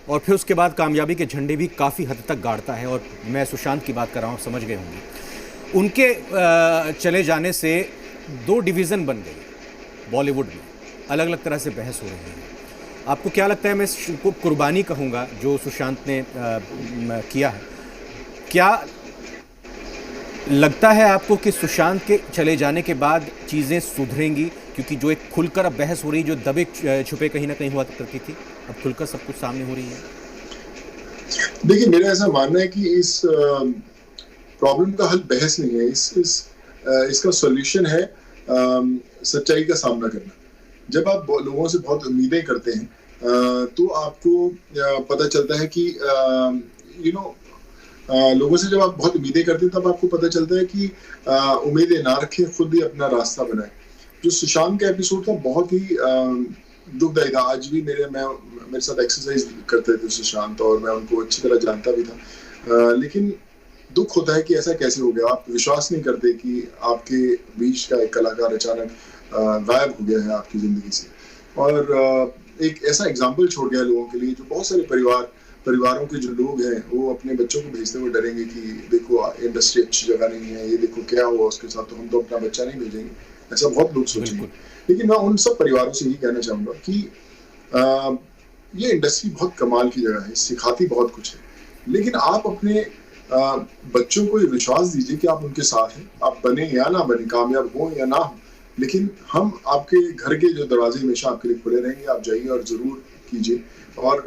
S3: और फिर उसके बाद कामयाबी के झंडे भी काफ़ी हद तक गाड़ता है। और मैं सुशांत की बात कर रहा हूँ, समझ गए होंगे। उनके चले जाने से 2 डिवीज़न बन गई बॉलीवुड में, अलग अलग तरह से बहस हो रही है। आपको क्या लगता है, मैं इसको कुर्बानी कहूँगा जो सुशांत ने किया है, क्या लगता है आपको कि सुशांत के चले जाने के बाद चीज़ें सुधरेंगी? क्योंकि जो एक खुलकर अब बहस हो रही, जो दबे छुपे कहीं ना कहीं हुआ करती थी, अब खुलकर सब कुछ सामने हो रही है।
S5: देखिए, मेरा ऐसा मानना है कि इस प्रॉब्लम का हल बहस नहीं है, इसका सॉल्यूशन है सच्चाई का सामना करना। जब आप लोगों से बहुत उम्मीदें करते हैं तो आपको पता चलता है कि लोगों से जब आप बहुत उम्मीदें करते हैं तब आपको पता चलता है कि उम्मीदें ना रखें, खुद ही अपना रास्ता बनाए। जो सुशांत का एपिसोड था बहुत ही दुखदायी था। आज भी मेरे साथ एक्सरसाइज करते थे सुशांत और मैं उनको अच्छी तरह जानता भी था, लेकिन दुख होता है कि ऐसा कैसे हो गया। आप विश्वास नहीं करते कि आपके बीच का एक कलाकार अचानक गायब हो गया है आपकी जिंदगी से, और एक ऐसा एग्जाम्पल छोड़ गया लोगों के लिए। जो बहुत सारे परिवारों के जो लोग हैं वो अपने बच्चों को भेजते हुए डरेंगे कि देखो इंडस्ट्री अच्छी जगह नहीं है, ये देखो क्या हुआ उसके साथ, तो हम तो अपना बच्चा नहीं भेजेंगे। ऐसा बहुत लोग सोचेंगे। लेकिन मैं उन सब परिवारों से यही कहना चाहूंगा कि ये इंडस्ट्री बहुत कमाल की जगह है, सिखाती बहुत कुछ है, लेकिन आप अपने बच्चों को ये विश्वास दीजिए कि आप उनके साथ हैं। आप बने या ना बने, कामयाब हो या ना हो, लेकिन हम आपके घर के जो दरवाजे हमेशा आपके लिए खुले रहेंगे। आप जाइए और जरूर कीजिए। और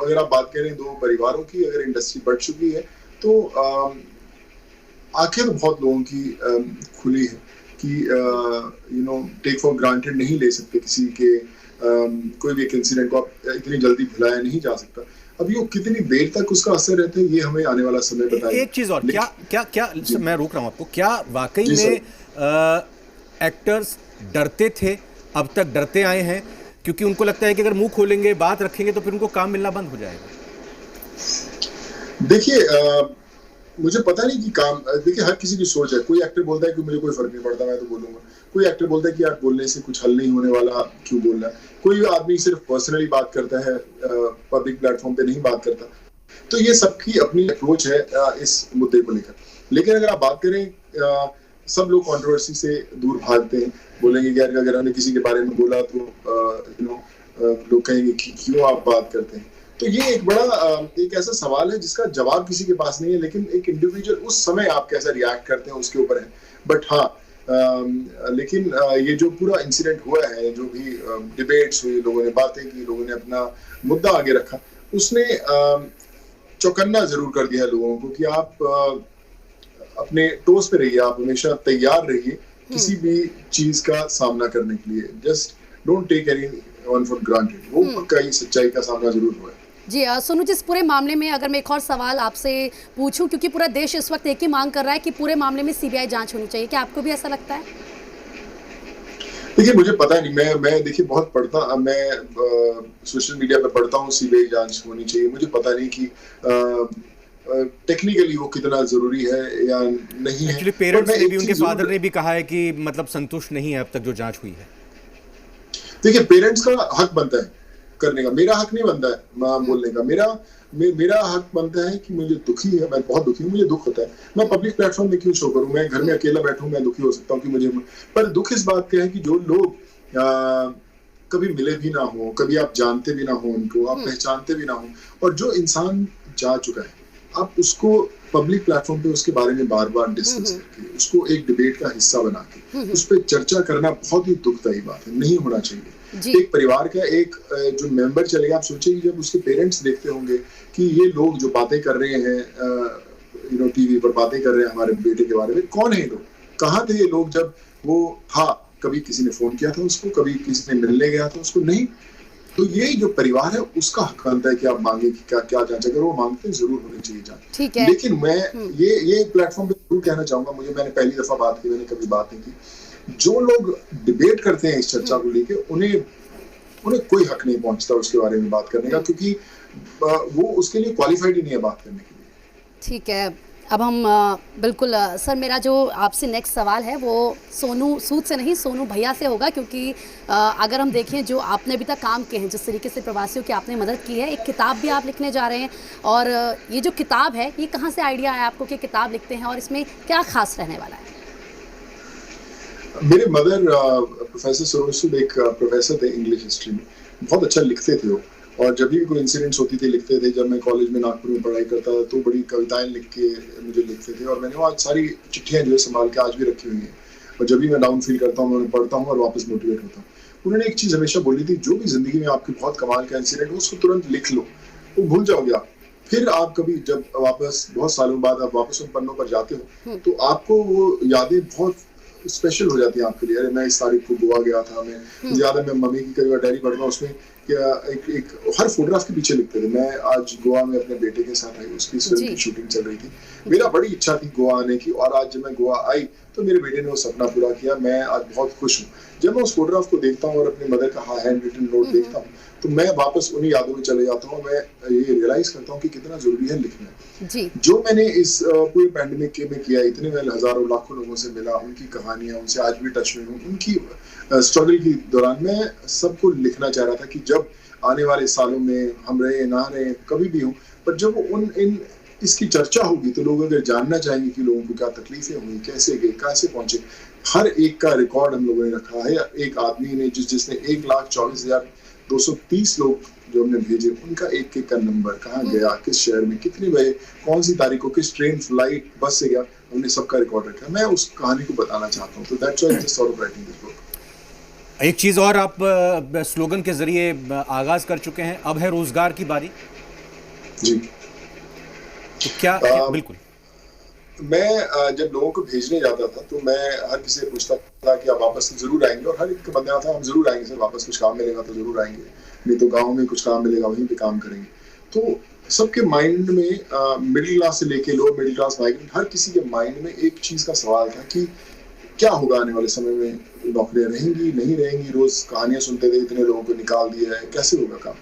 S5: अगर आप बात करें दो परिवारों की, अगर इंडस्ट्री बढ़ चुकी है तो आंखें तो बहुत लोगों की खुली है कि टेक फॉर ग्रांटेड नहीं ले सकते किसी के कोई भी एक इंसिडेंट को आप इतनी जल्दी भुलाया नहीं जा सकता। अब ये कितनी देर तक उसका असर रहता है ये हमें आने वाला समय बताएगा।
S3: एक चीज और, क्या मैं रोक रहा हूं आपको, क्या वाकई में एक्टर्स डरते थे, अब तक डरते आए हैं क्योंकि उनको लगता है कि अगर मुंह खोलेंगे, बात रखेंगे तो फिर उनको काम मिलना बंद हो जाएगा?
S5: देखिए मुझे पता नहीं कि काम, देखिए हर किसी की सोच है। कोई एक्टर बोलता है कि मुझे कोई फर्क नहीं पड़ता, मैं तो बोलूंगा। कोई एक्टर बोलता है कि यार बोलने से कुछ हल नहीं होने वाला, क्यों बोलना है। कोई आदमी सिर्फ पर्सनली बात करता है, पब्लिक प्लेटफॉर्म पे नहीं बात करता। तो ये सबकी अपनी अप्रोच है इस मुद्दे को लेकर। लेकिन अगर आप बात करें, सब लोग कंट्रोवर्सी से दूर भागते हैं, बोलेंगे कि अगर हमने किसी के बारे में बोला तो लोग कहेंगे कि क्यों आप बात करते हैं। तो ये एक बड़ा एक ऐसा सवाल है जिसका जवाब किसी के पास नहीं है, लेकिन एक इंडिविजुअल उस समय आप कैसा रिएक्ट करते हैं उसके ऊपर है। बट हाँ, लेकिन ये जो पूरा इंसिडेंट हुआ है, जो भी डिबेट्स हुई, लोगों ने बातें की, लोगों ने अपना मुद्दा आगे रखा, उसने चौकन्ना जरूर कर दिया लोगों को कि आप अपने टोस पे रहिए, आप हमेशा तैयार रहिए किसी भी चीज का सामना करने के लिए। Just don't take anyone for granted. वो पक्का ही सच्चाई का सामना जरूर हुआ है।
S4: जी सोनू जी, इस पूरे मामले में अगर मैं एक और सवाल आपसे पूछूं, क्योंकि पूरा देश इस वक्त एक ही मांग कर रहा है कि पूरे मामले में सीबीआई जांच होनी चाहिए, क्या आपको भी ऐसा लगता है?
S5: देखिए मुझे पता नहीं, मैं देखिए बहुत पढ़ता, मैं सोशल मीडिया पे पढ़ता हूँ सीबीआई जांच होनी चाहिए। मुझे पता नहीं कि टेक्निकली वो कितना जरूरी है या नहीं है।
S3: एक्चुअली पेरेंट्स ने भी, उनके फादर ने भी कहा है कि मतलब संतुष्ट नहीं है अब तक जो जांच हुई है।
S5: देखिए पेरेंट्स का हक बनता है करने का, मेरा हक नहीं बनता है बोलने का। मेरा हक बनता है कि मुझे दुखी है, मैं बहुत दुखी हूँ, मुझे दुख होता है। मैं पब्लिक प्लेटफॉर्म में क्यों शो करूँ? मैं घर में अकेला बैठूं, मैं दुखी हो सकता हूँ कि मुझे, पर दुख इस बात का है कि जो लोग कभी मिले भी ना हो, कभी आप जानते भी ना हो उनको, आप पहचानते भी ना हो, और जो इंसान जा चुका है, आप उसको पब्लिक प्लेटफॉर्म पे उसके बारे में बार बार डिस्कस करके, उसको एक डिबेट का हिस्सा बना के उस पर चर्चा करना बहुत ही दुखदायी बात है, नहीं होना चाहिए। एक परिवार का एक जो मेंबर चलेगा, आप सोचिए जब उसके पेरेंट्स देखते होंगे कि ये लोग जो बातें कर रहे हैं, टीवी पर बातें कर रहे हैं हमारे बेटे के बारे में, कौन है ये लोग, कहाँ थे ये लोग जब वो था? कभी किसी ने फोन किया था उसको, कभी किसी ने मिलने गया था उसको? नहीं। तो ये जो परिवार है उसका हक बनता है कि आप मांगे कि क्या जांच, अगर वो मांगते हैं जरूर होनी चाहिए जांच। लेकिन मैं ये प्लेटफॉर्म पे जरूर कहना चाहूंगा, मैंने पहली दफा बात की, मैंने कभी बात नहीं की। जो लोग डिबेट करते हैं इस चर्चा को लेके, उन्हें कोई हक नहीं पहुंचता उसके बारे में बात करने का, क्योंकि वो उसके लिए क्वालिफाइड ही नहीं है बात करने के लिए।
S4: ठीक है, अब हम बिल्कुल सर, मेरा जो आपसे नेक्स्ट सवाल है वो सोनू सूद से नहीं, सोनू भैया से होगा, क्योंकि अगर हम देखें जो आपने अभी तक काम किए हैं, जिस तरीके से प्रवासियों की आपने मदद की है, एक किताब भी आप लिखने जा रहे हैं, और ये जो किताब है ये कहाँ से आइडिया आया आपको कि किताब लिखते हैं, और इसमें क्या खास रहने वाला है?
S5: मेरे मदर प्रोफेसर सरोज सूद एक प्रोफेसर थे इंग्लिश हिस्ट्री में, बहुत अच्छा लिखते थे वो, और जब भी कोई इंसिडेंट्स होती थी लिखते थे। जब मैं कॉलेज में नागपुर में पढ़ाई करता था तो बड़ी कविताएं लिख के मुझे लिखते थे, और मैंने वो आज सारी चिट्ठियां जो है संभाल के आज भी रखी हुई हैं, और जब भी मैं डाउन फील करता हूँ मैं पढ़ता हूँ और वापस मोटिवेट होता हूँ। उन्होंने एक चीज हमेशा बोली थी, जो भी जिंदगी में आपकी बहुत कमाल का इंसिडेंट हो उसको तुरंत लिख लो, वो भूल जाओगे आप। फिर आप कभी जब वापस बहुत सालों बाद आप वापस उन पन्नों पर जाते हो तो आपको वो यादें बहुत स्पेशल हो जाती है आपके लिए। अरे मैं इस तारीख को गोवा गया था, मुझे याद है मैं मम्मी की कई बार डायरी पढ़ता हूँ, उसमें क्या एक हर फोटोग्राफ के पीछे लिखते थे मैं आज गोवा में अपने बेटे के साथ आई, उसकी फिल्म की शूटिंग चल रही थी, मेरा बड़ी इच्छा थी गोवा आने की, और आज जब मैं गोवा आई तो मेरे बेटे ने वो सपना पूरा किया। मैं आज बहुत खुश हूँ। जब मैं उस फोटोग्राफ को देखता हूँ और अपने मदर का हैंड रिटन नोट देखता हूँ तो मैं वापस उन्हीं यादों में चले जाता हूँ। मैं ये रियलाइज करता हूँ कि कितना जरूरी है लिखना
S4: जी।
S5: जो मैंने इस पूरे पैंडेमिक में किया, इतने मैं हजारों लाखों लोगों से मिला, उनकी कहानियां, उनसे आज भी टच में हूँ, उनकी स्ट्रगल के दौरान मैं सबको लिखना चाह रहा था कि जब आने वाले सालों में हम रहे ना रहे कभी भी हो, पर जब इसकी चर्चा होगी तो लोग अगर जानना चाहेंगे कि लोगों को क्या तकलीफें हुई, कैसे गए, कैसे पहुंचे, हर एक का रिकॉर्ड हम लोगों ने रखा है। एक आदमी ने जिसने 1,24,230 लोग जो हमने भेजे, उनका एक एक का नंबर, कहाँ गया, किस शहर में, कितने बजे, कौन सी तारीख को, किस ट्रेन, फ्लाइट, बस से गया, हमने सबका रिकॉर्ड रखा। मैं उस कहानी को बताना चाहता हूँ, तो that's why I just thought of writing this book.
S3: एक चीज और आप स्लोगन के जरिए आगाज कर चुके हैं, अब है रोजगार की बारी।
S5: जी
S3: तो क्या बिल्कुल
S5: मैं जब लोगों को भेजने जाता था तो मैं हर किसी से पूछता था कि आप वापस जरूर आएंगे, और हर एक का बंदा था हम जरूर आएंगे सर, वापस कुछ काम मिलेगा तो जरूर आएंगे, नहीं तो गांव में कुछ काम मिलेगा वहीं पे काम करेंगे। तो सबके माइंड में मिडिल क्लास से लेके लोअर मिडिल क्लास माइग्रेंट, हर किसी के माइंड में एक चीज का सवाल था कि क्या होगा आने वाले समय में, नौकरियां रहेंगी नहीं रहेंगी। रोज कहानियां सुनते थे, इतने लोगों को निकाल दिया है, कैसे होगा काम।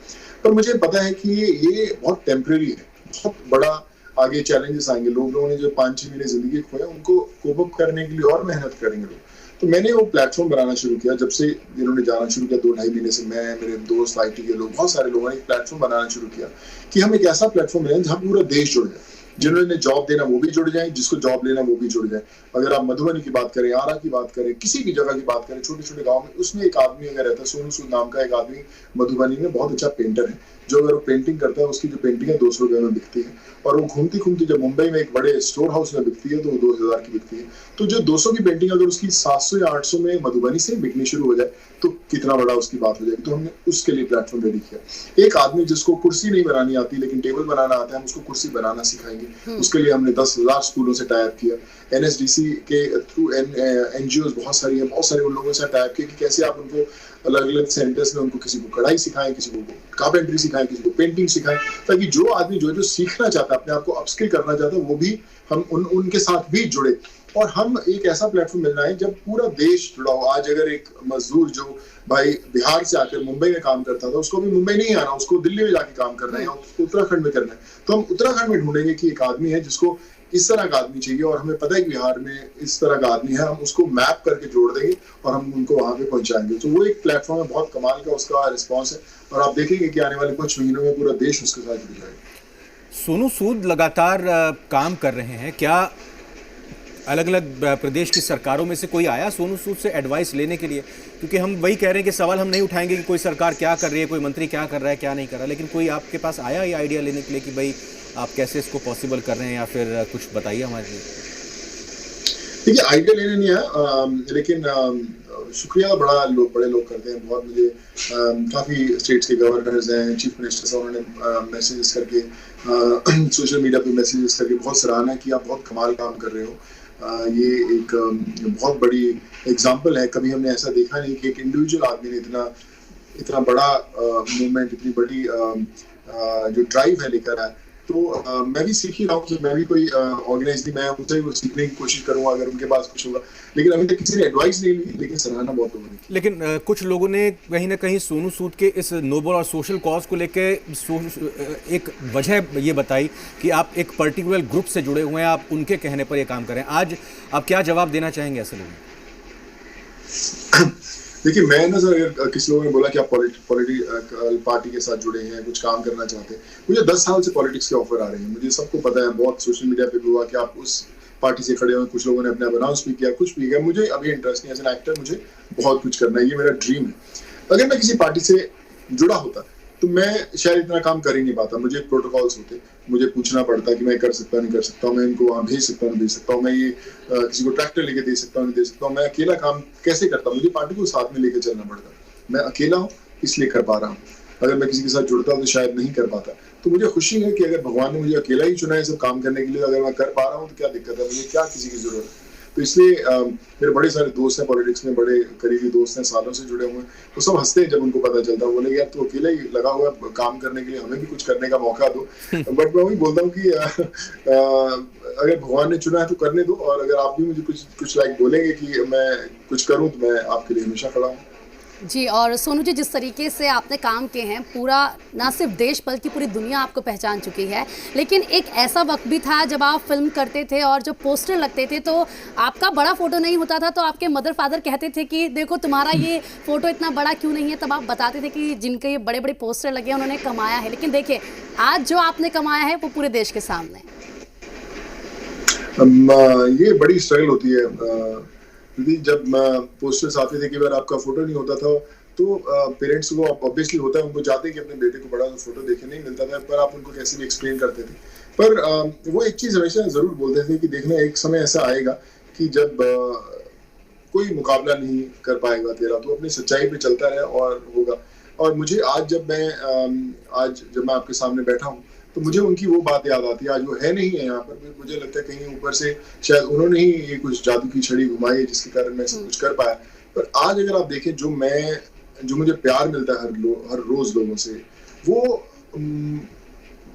S5: पर मुझे पता है कि ये बहुत टेम्परेरी है, बहुत बड़ा आगे चैलेंजेस आएंगे। लोगों ने जो 5-6 महीने जिंदगी खोया उनको कोप अप करने के लिए और मेहनत करेंगे लोग। तो मैंने वो प्लेटफॉर्म बनाना शुरू किया, जब से इन्होंने जाना शुरू किया 2-2.5 महीने से, मैं, मेरे दोस्त, IT के लोग, बहुत सारे लोगों ने एक प्लेटफॉर्म बनाना शुरू किया कि हम एक ऐसा प्लेटफॉर्म बनाएं जहाँ पूरा देश जुड़ जाए। जिन्होंने जॉब देना वो भी जुड़ जाए, जिसको जॉब लेना वो भी जुड़ जाए। अगर आप मधुबनी की बात करें, आरा की बात करें, किसी भी जगह की बात करें, छोटे छोटे गाँव में, उसमें एक आदमी अगर रहता है, सोनू सूद नाम का एक आदमी मधुबनी में बहुत अच्छा पेंटर है, जो अगर वो पेंटिंग करता है उसकी जो पेंटिंग है 200 रुपए में बिकती है, और वो घूमती घूमती जब मुंबई में एक बड़े स्टोर हाउस में बिकती है तो वो 2000 की बिकती है। तो जो 200 की पेंटिंग अगर उसकी 700 या 800 में मधुबनी से बिकनी शुरू हो जाए तो कितना बड़ा उसकी बात हो जाएगी। तो हमने उसके लिए प्लेटफॉर्म रेडी किया। एक आदमी जिसको कुर्सी नहीं बनानी आती लेकिन टेबल बनाना आता है, हम उसको कुर्सी बनाना सिखाएंगे। उसके लिए हमने 10,000 स्कूलों से टाइप किया, NSDC के थ्रू NGOs बहुत सारी है, बहुत सारे उन लोगों से टाइप किया कि कैसे आप उनको अलग अलग सेंटर्स में उनको किसी को कढ़ाई सिखाएं, किसी को कारपेंटरी सिखाएं, किसी को पेंटिंग सिखाएं, ताकि जो आदमी जो सीखना चाहता है, अपने आप को अपस्किल करना चाहता है, वो भी हम उनके साथ भी जुड़े। और हम एक ऐसा प्लेटफॉर्म मिलना है जब पूरा देश जुड़ा हो। आज अगर एक मजदूर जो भाई बिहार से आकर मुंबई में काम करता था, उसको भी मुंबई नहीं आना, उसको दिल्ली में जाके काम करना है या उसको उत्तराखंड में करना है, तो हम उत्तराखंड में ढूंढेंगे कि एक आदमी है जिसको इस तरह का आदमी चाहिए, और हमें पता है कि बिहार में इस तरह का आदमी है, हम उसको मैप करके जोड़ देंगे और हम उनको वहां पे पहुंचाएंगे। तो वो एक प्लेटफॉर्म है, बहुत कमाल का उसका रिस्पॉन्स है, और आप देखेंगे कि आने वाले कुछ महीनों में पूरा देश उसके साथ जुड़ जाएगा।
S3: सोनू सूद लगातार काम कर रहे हैं, क्या अलग अलग प्रदेश की सरकारों में से कोई आया सोनू सूद से एडवाइस लेने के लिए? क्योंकि हम वही कह रहे हैं कि सवाल हम नहीं उठाएंगे कि कोई सरकार क्या कर रही है, कोई मंत्री क्या कर रहा है, क्या नहीं कर रहा है, लेकिन कोई आपके पास आया ये आइडिया लेने के लिए कि भाई आप कैसे इसको पॉसिबल कर रहे हैं, या फिर कुछ बताइए हमारे लिए।
S5: देखिए, आइडिया लेने नहीं आया, लेकिन शुक्रिया बड़े लोग करते हैं बहुत। मुझे काफ़ी स्टेट्स के गवर्नर्स हैं, चीफ मिनिस्टर्स हैं, उन्होंने मैसेजेस करके, सोशल मीडिया पे मैसेजेस करके बहुत सराहना की, आप बहुत कमाल काम कर रहे हो। ये एक बहुत बड़ी एग्जाम्पल है। कभी हमने ऐसा देखा नहीं कि एक इंडिविजुअल आदमी ने इतना बड़ा मूवमेंट, इतनी बड़ी जो ड्राइव है लेकर आया। तो मैं भी सीख ही रहा हूँ कि मैं भी कोई ऑर्गेनाइज नहीं, मैं उनसे भी सीखने की कोशिश करूंगा अगर उनके पास कुछ होगा, लेकिन अभी तक किसी ने एडवाइस नहीं ली, लेकिन सराहना बहुत लोगों ने की।
S3: लेकिन कुछ लोगों ने कहीं ना कहीं सोनू सूद के इस नोबल और सोशल कॉज को लेके एक वजह ये बताई कि आप एक पर्टिकुलर ग्रुप से जुड़े हुए हैं, आप उनके कहने पर ये काम करें। आज आप क्या जवाब देना चाहेंगे ऐसे लोगों को?
S5: देखिए, मैं ना सर, अगर किसी लोगों ने बोला कि आप पॉलिटिकल पार्टी के साथ जुड़े हैं, कुछ काम करना चाहते हैं, मुझे 10 साल से पॉलिटिक्स के ऑफर आ रहे हैं, मुझे सबको पता है, बहुत सोशल मीडिया पे भी हुआ कि आप उस पार्टी से खड़े हुए, कुछ लोगों ने अपने अनाउंस भी किया, कुछ भी किया। मुझे अभी इंटरेस्ट नहीं है, एज एन एक्टर मुझे बहुत कुछ करना है, ये मेरा ड्रीम है। अगर मैं किसी पार्टी से जुड़ा होता तो मैं शायद इतना काम कर ही नहीं पाता। मुझे प्रोटोकॉल्स होते, मुझे पूछना पड़ता कि मैं कर सकता नहीं कर सकता, मैं इनको वहाँ भेज सकता नहीं भेज सकता, मैं ये किसी को ट्रैक्टर लेके दे सकता नहीं दे सकता, मैं अकेला काम कैसे करता, मुझे पार्टी को साथ में लेके चलना पड़ता। मैं अकेला हूँ इसलिए कर पा रहा हूँ, अगर मैं किसी के साथ जुड़ता तो शायद नहीं कर पाता। तो मुझे खुशी है कि अगर भगवान ने मुझे अकेला ही चुना है सब काम करने के लिए, अगर मैं कर पा रहा हूँ तो क्या दिक्कत है, मुझे क्या किसी की जरूरत है। तो इसलिए मेरे बड़े सारे दोस्त हैं पॉलिटिक्स में, बड़े करीबी दोस्त हैं, सालों से जुड़े हुए हैं, वो सब हंसते हैं जब उनको पता चलता है। बोले यार तू अकेला ही लगा हुआ है काम करने के लिए, हमें भी कुछ करने का मौका दो। बट मैं वही बोलता हूँ कि अगर भगवान ने चुना है तो करने दो, और अगर आप भी मुझे कुछ लाइक बोलेंगे कि मैं कुछ करूँ तो मैं आपके लिए हमेशा खड़ा हूँ।
S4: जी, और सोनू जी, जिस तरीके से आपने काम किए हैं, पूरा ना सिर्फ देश बल्कि पूरी दुनिया आपको पहचान चुकी है। लेकिन एक ऐसा वक्त भी था जब आप फिल्म करते थे और जो पोस्टर लगते थे तो आपका बड़ा फोटो नहीं होता था, तो आपके मदर फादर कहते थे कि देखो तुम्हारा ये फोटो इतना बड़ा क्यों नहीं है। तब आप बताते थे कि जिनके ये बड़े बड़े पोस्टर लगे उन्होंने कमाया है। लेकिन देखिए आज जो आपने कमाया है वो पूरे देश के सामने।
S5: ये बड़ी स्ट्रगल होती है क्योंकि जब पोस्टर्स आते थे कि बार आपका फोटो नहीं होता था तो पेरेंट्स को ऑब्वियसली होता है, उनको चाहते हैं कि अपने बेटे को बड़ा फोटो देखने नहीं मिलता था, पर आप उनको कैसे भी एक्सप्लेन करते थे। पर वो एक चीज हमेशा जरूर बोलते थे कि देखना एक समय ऐसा आएगा कि जब कोई मुकाबला नहीं कर पाएगा तेरा, तो अपनी सच्चाई पे चलता रहे और होगा। और मुझे आज जब मैं आपके सामने बैठा हूँ तो मुझे उनकी वो बात याद आती है। आज वो है नहीं है यहाँ पर, मुझे लगता है कहीं ऊपर से शायद उन्होंने ही ये कुछ जादू की छड़ी घुमाई है जिसके कारण मैं सब कुछ कर पाया। पर आज अगर आप देखें जो मुझे प्यार मिलता है हर रोज लोगों से, वो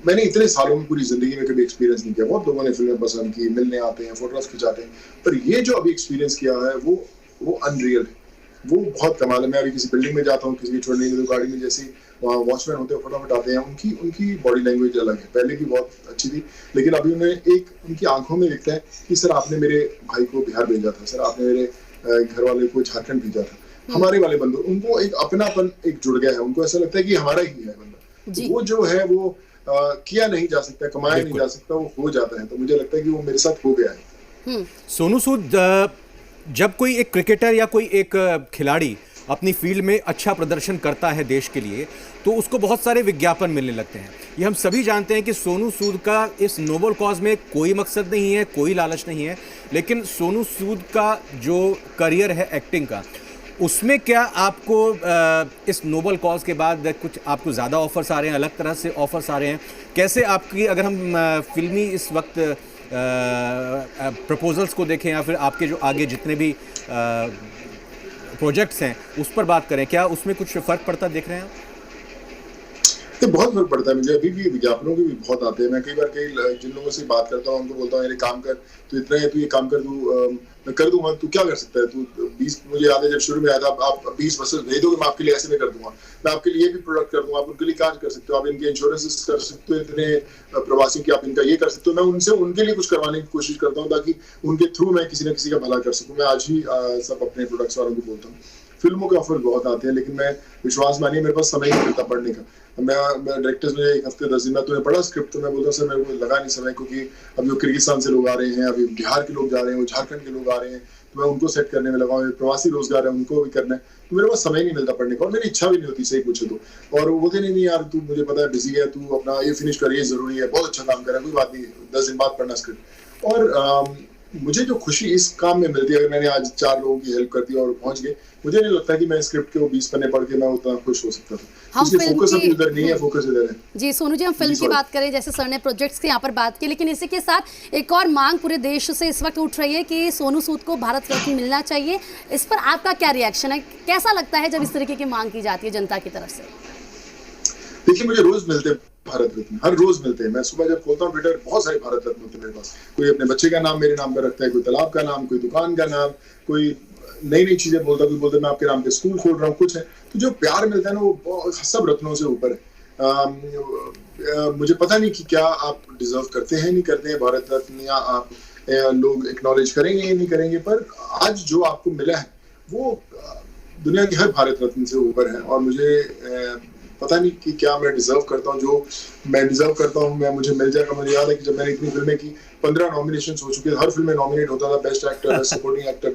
S5: मैंने इतने सालों में पूरी जिंदगी में कभी एक्सपीरियंस नहीं किया। बहुत लोगों ने फिल्में पसंद की, मिलने आते हैं, फोटोग्राफ खिंचाते हैं, पर ये जो अभी एक्सपीरियंस किया है वो अनरियल है, वो बहुत कमाल है। मैं अभी किसी बिल्डिंग में जाता हूँ, किसी की छोड़ने के लिए गाड़ी में, जैसे वहाँ वॉचमैन होते हैं फटाफट आते हैं, उनकी बॉडी लैंग्वेज अलग है। पहले भी बहुत अच्छी थी, लेकिन अभी उनकी आंखों में दिखता है कि सर आपने मेरे भाई को बिहार भेजा था, सर आपने मेरे घर वाले को झारखंड भेजा था। हमारे वाले बंदे, उनको एक अपनापन एक जुड़ गया है, उनको ऐसा लगता है कि हमारा ही है बंदा। वो जो है वो किया नहीं जा सकता, कमाया नहीं जा सकता, वो हो जाता है। तो मुझे लगता है कि वो मेरे साथ हो गया है।
S3: सोनू सूद, जब कोई एक क्रिकेटर या कोई एक खिलाड़ी अपनी फील्ड में अच्छा प्रदर्शन करता है देश के लिए, तो उसको बहुत सारे विज्ञापन मिलने लगते हैं। ये हम सभी जानते हैं कि सोनू सूद का इस नोबल कॉज में कोई मकसद नहीं है, कोई लालच नहीं है, लेकिन सोनू सूद का जो करियर है एक्टिंग का, उसमें क्या आपको इस नोबल कॉज के बाद कुछ आपको ज़्यादा ऑफर्स आ रहे हैं, अलग तरह से ऑफर्स आ रहे हैं? कैसे आपकी, अगर हम फिल्मी इस वक्त प्रपोजल्स को देखें या फिर आपके जो आगे जितने भी प्रोजेक्ट्स हैं उस पर बात करें, क्या उसमें कुछ फ़र्क पड़ता देख रहे हैं आप?
S5: तो बहुत फर्क पड़ता है। मुझे अभी भी विज्ञापनों के भी बहुत आते हैं। मैं कई बार जिन लोगों से बात करता हूँ उनको बोलता हूँ ये काम कर, तू इतना है, तू ये काम कर, तू मैं कर दूंगा, तू क्या कर सकता है, तू 20, मुझे याद है जब शुरू में आया था, आप 20 बसेस भेज दोगे, मैं आपके लिए ऐसे में कर दूंगा, मैं आपके लिए भी प्रोडक्ट कर दूंगा, आप उनके लिए कार्य कर सकते हो, आप इनके इंश्योरेंस कर सकते हो, इतने प्रवासियों की आप इनका ये कर सकते हो। मैं उनके लिए कुछ करवाने की कोशिश करता हूँ ताकि उनके थ्रू मैं किसी न किसी का भला कर सकूँ। मैं आज ही सब अपने प्रोडक्ट्स वालों को बोलता हूँ। फिल्मों के ऑफर बहुत आते हैं, लेकिन मैं विश्वास मानिए मेरे पास समय नहीं मिलता पढ़ने का। मैं डायरेक्टर्स में 1 हफ्ते 10 दिन में तूने पढ़ा स्क्रिप्ट, तो मैं बोलता हूँ सर मेरे को लगा नहीं समय, क्योंकि अभी वो किर्गिस्तान से लोग आ रहे हैं, अभी बिहार के लोग जा रहे हैं, वो झारखंड के लोग आ रहे हैं, तो मैं उनको सेट करने में लगा हूँ। प्रवासी रोजगार है, उनको भी करना है, तो मेरे पास समय नहीं मिलता पढ़ने का, और मेरी इच्छा भी नहीं होती, सही पूछे तो। और वो बोलते नहीं यार तू, मुझे पता है बिजी है, तू अपना ये फिनिश कर, ये जरूरी है, बहुत अच्छा काम कर रहा है, कोई बात नहीं, 10 दिन बाद पढ़ना स्क्रिप्ट। और मुझे जो खुशी इस काम में मिलती है, अगर मैंने आज 4 लोगों की हेल्प कर दी और पहुंच गए, मुझे नहीं लगता कि मैं स्क्रिप्ट के वो 20 पन्ने पढ़ के मैं उतना खुश हो सकता था। इसलिए फोकस अभी उधर नहीं है, फोकस इधर है।
S4: जी सोनू जी, हम फिल्म की बात करें, जैसे सर ने प्रोजेक्ट्स की यहाँ पर बात की, लेकिन इसी के साथ एक और मांग पूरे देश से इस वक्त उठ रही है कि सोनू सूद को भारत रत्न मिलना चाहिए। इस पर आपका क्या रिएक्शन है? कैसा लगता है जब इस तरीके की मांग की जाती है जनता की तरफ से?
S5: देखिए, मुझे रोज मिलते हैं भारत रत्न, हर रोज मिलते हैं। मैं सुबह जब खोलता हूँ ट्विटर, बहुत सारे भारत रत्न होते हैं मेरे पास। कोई अपने बच्चे का नाम मेरे नाम पर रखता है, कोई तालाब का नाम, कोई दुकान का नाम, कोई नई नई चीजें बोलता है, कोई बोलता है मैं आपके नाम पे स्कूल खोल रहा हूँ, कुछ है। तो जो प्यार मिलता है ना, वो सब रत्नों से ऊपर है। मुझे पता नहीं कि क्या आप डिजर्व करते हैं, नहीं करते हैं भारत रत्न, या आप लोग एक्नॉलेज करेंगे या नहीं करेंगे, पर आज जो आपको मिला है वो दुनिया के हर भारत रत्न से ऊपर है। और मुझे पता नहीं कि क्या मैं डिजर्व करता हूँ, जो मैं डिजर्व करता हूँ मुझे मिल जाएगा। मुझे याद है कि जब मैंने इतनी फिल्में की, 15 नॉमिनेशन हो चुके हैं, हर फिल्म में नॉमिनेट होता था, best actor, best supporting actor,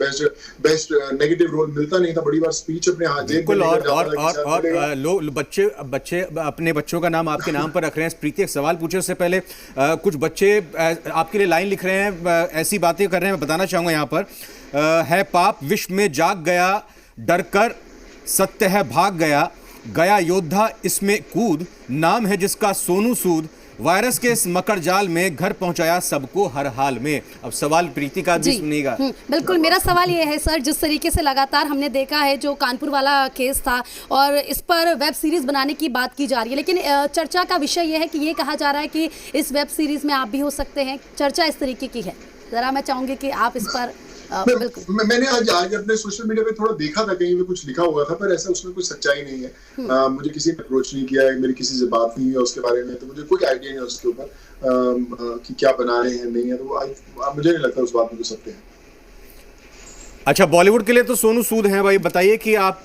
S5: best negative role मिलता नहीं था। बड़ी बार स्पीच अपने हाथ जेब में लेकर जाता था।
S3: और लोग बच्चे अपने बच्चों का नाम आपके नाम पर रख रहे हैं। प्रीति, एक सवाल पूछे उससे पहले, कुछ बच्चे आपके लिए लाइन लिख रहे हैं, ऐसी बातें कर रहे हैं, मैं बताना चाहूँगा यहाँ पर है पाप विश्व में जाग गया, डर कर सत्य है भाग गया, गया योद्धा इसमें कूद, नाम है जिसका सोनू सूद, वायरस के इस मकर जाल में घर पहुंचाया सबको हर हाल में। अब सवाल प्रीति का भी सुनिएगा।
S4: बिल्कुल, मेरा सवाल ये है सर, जिस तरीके से लगातार हमने देखा है जो कानपुर वाला केस था और इस पर वेब सीरीज बनाने की बात की जा रही है, लेकिन चर्चा का विषय ये है कि ये कहा जा रहा है कि इस वेब सीरीज में आप भी हो सकते हैं। चर्चा इस तरीके की है, जरा मैं चाहूंगी कि आप इस पर बिल्कुल।
S5: मैंने आज अपने सोशल मीडिया पे थोड़ा देखा था, कहीं पे कुछ लिखा हुआ था, पर ऐसा उसमें कुछ सच्चाई नहीं है। मुझे किसी ने अप्रोच नहीं किया है, मेरी किसी से बात नहीं है उसके बारे में, तो मुझे कोई आइडिया नहीं है उसके ऊपर कि क्या बना रहे हैं नहीं है, तो मुझे नहीं लगता उस बात में कुछ सत्य है।
S3: अच्छा, बॉलीवुड के लिए तो सोनू सूद हैं भाई, बताइए कि आप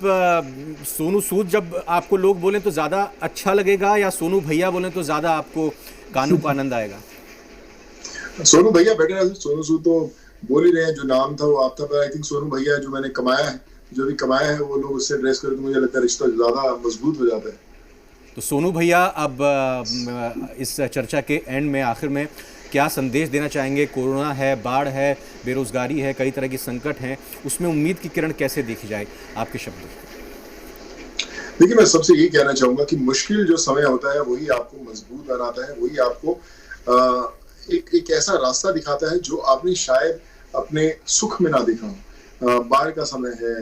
S3: सोनू सूद जब आपको लोग बोले तो ज्यादा अच्छा लगेगा या सोनू भैया बोले तो ज्यादा आपको कानों को आनंद आएगा?
S5: सोनू भैया बेटर है। सोनू सूद तो बोल ही रहे हैं, जो नाम था वो आप था, पर आई थिंक सोनू भैया जो मैंने कमाया है, जो भी कमाया है वो लोग उससे ड्रेस करें तो मुझे लगता है रिश्ता ज्यादा मजबूत हो जाता है।
S3: तो सोनू भैया अब इस चर्चा के एंड में, आखिर में क्या संदेश देना चाहेंगे? कोरोना है, बाढ़ है, बेरोजगारी है, कई तरह की संकट हैं, उसमें उम्मीद की किरण कैसे देखी जाए, आपके शब्द?
S5: देखिए, मैं सबसे यही कहना चाहूंगा कि मुश्किल जो समय होता है वही आपको मजबूत बनाता है, वही आपको एक ऐसा रास्ता दिखाता है जो आपने शायद अपने सुख में ना देखा हो। बाढ़ का समय है,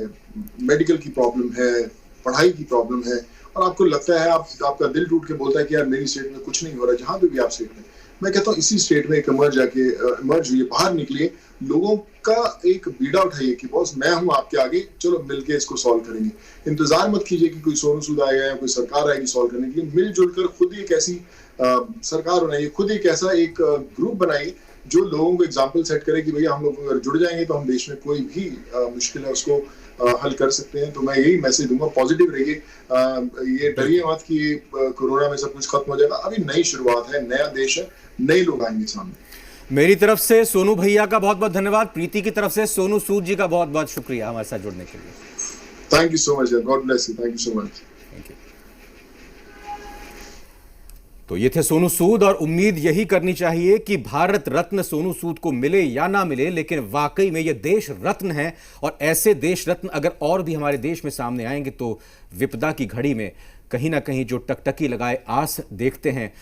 S5: मेडिकल की प्रॉब्लम है, पढ़ाई की प्रॉब्लम है, और आपको लगता है आपका दिल टूट के बोलता है कि यार मेरी स्टेट में कुछ नहीं हो रहा। जहां पे भी आप स्टेट में, मैं कहता हूँ इसी स्टेट में एक इमर्ज हुई, बाहर निकलिए, लोगों का एक बीड़ा उठाइए कि बॉस मैं हूं आपके आगे, चलो मिलके इसको सॉल्व करेंगे। इंतजार मत कीजिए कि कोई सोनू सूद आएगा या कोई सरकार आएगी सॉल्व करने के लिए। मिलजुल कर खुद एक ऐसी सरकार बनाइए, खुद एक ऐसा एक ग्रुप बनाइए जो लोगों को एग्जाम्पल सेट करे कि भैया हम लोग अगर जुड़ जाएंगे तो हम देश में कोई भी मुश्किल है उसको हल कर सकते हैं। तो मैं यही मैसेज दूंगा, पॉजिटिव रहिए, ये डरिए मत कि कोरोना में सब कुछ खत्म हो जाएगा। अभी नई शुरुआत है, नया देश है, नए लोग आएंगे सामने।
S3: मेरी तरफ से सोनू भैया का बहुत बहुत धन्यवाद, प्रीति की तरफ से सोनू सूद जी का बहुत बहुत शुक्रिया हमारे साथ जुड़ने के लिए।
S5: Thank you so much, God bless you, thank you so much.
S3: Thank you. तो ये थे सोनू सूद, और उम्मीद यही करनी चाहिए कि भारत रत्न सोनू सूद को मिले या ना मिले, लेकिन वाकई में ये देश रत्न है, और ऐसे देश रत्न अगर और भी हमारे देश में सामने आएंगे तो विपदा की घड़ी में कहीं ना कहीं जो टकटकी लगाए आस देखते हैं,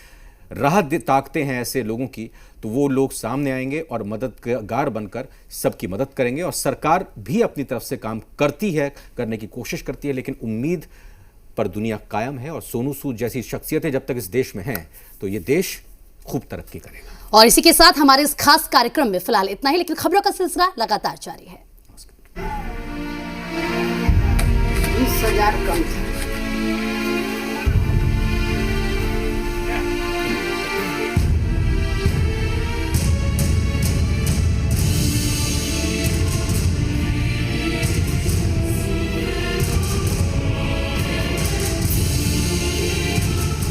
S3: राहत ताकते हैं ऐसे लोगों की, तो वो लोग सामने आएंगे और मददगार बनकर सबकी मदद करेंगे। और सरकार भी अपनी तरफ से काम करती है, करने की कोशिश करती है, लेकिन उम्मीद पर दुनिया कायम है, और सोनू सूद जैसी शख्सियतें जब तक इस देश में हैं तो ये देश खूब तरक्की करेगा।
S4: और इसी के साथ हमारे इस खास कार्यक्रम में फिलहाल इतना ही, लेकिन खबरों का सिलसिला लगातार जारी है।
S2: 20,000 कम था।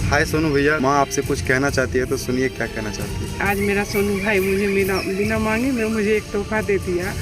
S1: हाय सोनू भैया, माँ आपसे कुछ कहना चाहती है तो सुनिए क्या कहना चाहती है।
S2: आज मेरा सोनू भाई मुझे बिना मांगे मुझे एक तोहफा दे दिया।